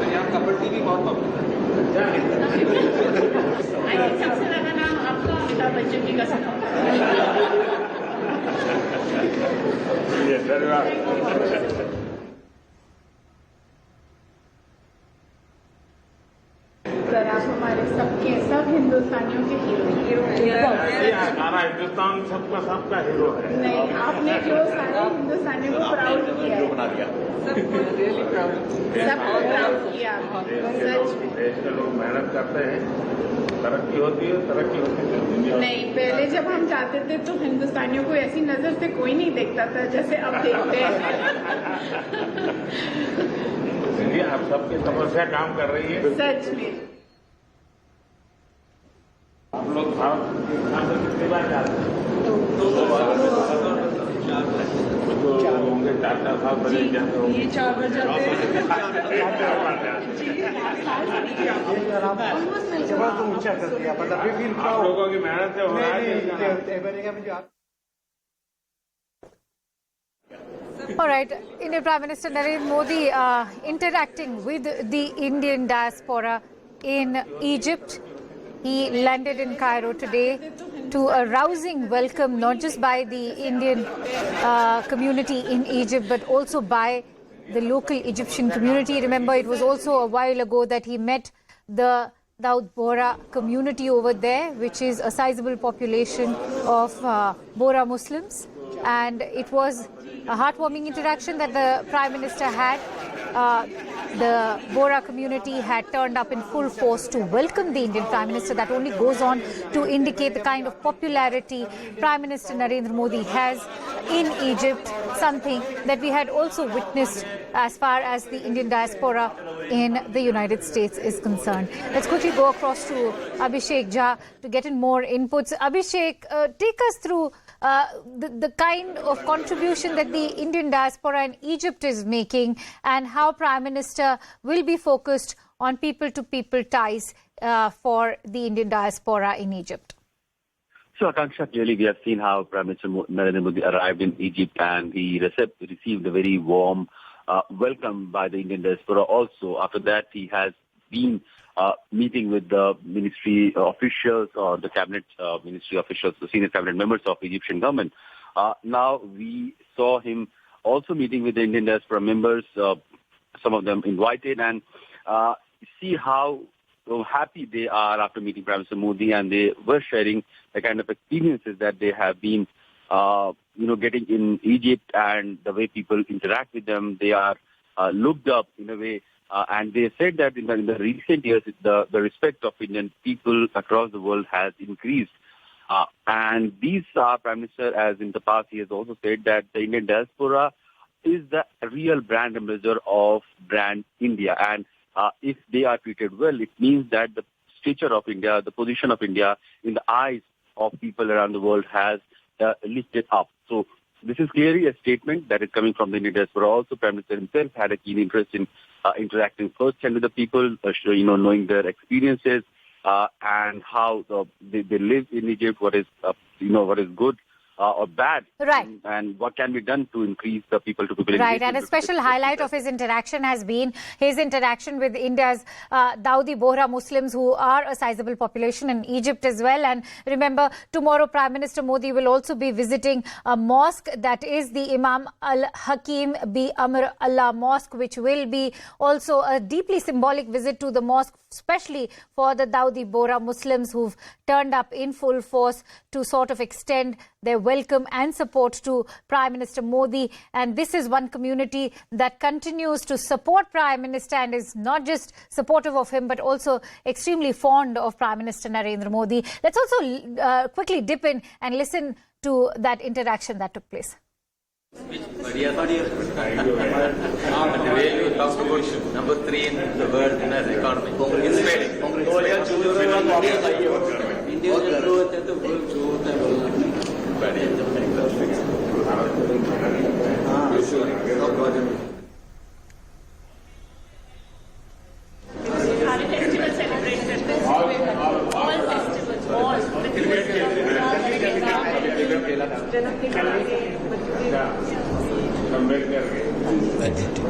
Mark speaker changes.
Speaker 1: यहाँ कबड्डी भी बहुत पॉपुलर है। सबसे ज्यादा नाम आपका अमिताभ बच्चन जी का सुना
Speaker 2: सर, आप हमारे सब हिंदुस्तानियों के हीरो
Speaker 3: सारा हिंदुस्तान सबका हीरो है।
Speaker 2: नहीं, आपने जो सारे हिंदुस्तानियों को प्राउड किया है, सबको प्राउड किया सच में।
Speaker 3: देश के लोग मेहनत करते हैं, तरक्की होती है, तरक्की होती है।
Speaker 2: नहीं, पहले जब हम जाते थे तो हिंदुस्तानियों को ऐसी नजर से कोई नहीं देखता था जैसे अब देखते हैं।
Speaker 3: आप सबकी समस्या काम कर रही है
Speaker 2: सच में।
Speaker 3: आप लोग भारत कितनी बार जाते हैं? होंगे 4 साल पहले जाते होंगे।
Speaker 2: ये 4 बजे
Speaker 3: आप लोगों की मेहनत से हो रहा है।
Speaker 4: All right, Indian Prime Minister Narendra Modi interacting with the Indian diaspora in Egypt. He landed in Cairo today to a rousing welcome, not just by the Indian community in Egypt, but also by the local Egyptian community. Remember, it was also a while ago that he met the Daud Bohra community over there, which is a sizable population of Bohra Muslims. And it was a heartwarming interaction that the Prime Minister had. The Bohra community had turned up in full force to welcome the Indian Prime Minister. That only goes on to indicate the kind of popularity Prime Minister Narendra Modi has in Egypt, something that we had also witnessed as far as the Indian diaspora in the United States is concerned. Let's quickly go across to Abhishek Jha to get in more inputs. Abhishek, take us through the kind of contribution that the Indian diaspora in Egypt is making, and how Prime Minister will be focused on people-to-people ties for the Indian diaspora in Egypt.
Speaker 5: So, Akanksha, clearly we have seen how Prime Minister Narendra Modi arrived in Egypt, and he received a very warm welcome by the Indian diaspora. Also, after that, he has been meeting with the ministry officials or the cabinet ministry officials, the senior cabinet members of the Egyptian government. Now, we saw him also meeting with the Indian diaspora members, some of them invited, and see how happy they are after meeting Prime Minister Modi, and they were sharing the kind of experiences that they have been, getting in Egypt, and the way people interact with them. They are looked up in a way. And they said that in the recent years, the respect of Indian people across the world has increased. And these Prime Minister, as in the past, he has also said that the Indian diaspora is the real brand ambassador of brand India. And if they are treated well, it means that the stature of India, the position of India in the eyes of people around the world has lifted up. So this is clearly a statement that is coming from the Indian diaspora. Also, Prime Minister himself had a keen interest in interacting firsthand with the people, knowing their experiences and how they live in Egypt, what is good or bad,
Speaker 4: right,
Speaker 5: and what can be done to increase the people-to-people engagement.
Speaker 4: Right, and a special highlight of his interaction has been his interaction with India's Daudi Bohra Muslims, who are a sizable population in Egypt as well. And remember, tomorrow Prime Minister Modi will also be visiting a mosque, that is the Imam Al-Hakim bi Amr Allah Mosque, which will be also a deeply symbolic visit to the mosque, especially for the Daudi Bohra Muslims who've turned up in full force to sort of extend their welcome and support to Prime Minister Modi. And this is one community that continues to support Prime Minister and is not just supportive of him, but also extremely fond of Prime Minister Narendra Modi. Let's also quickly dip in and listen to that interaction that took place.
Speaker 1: Really talked about number 3 in the world in our economy. Inspiring. Individual growth and the world growth and
Speaker 6: adjective.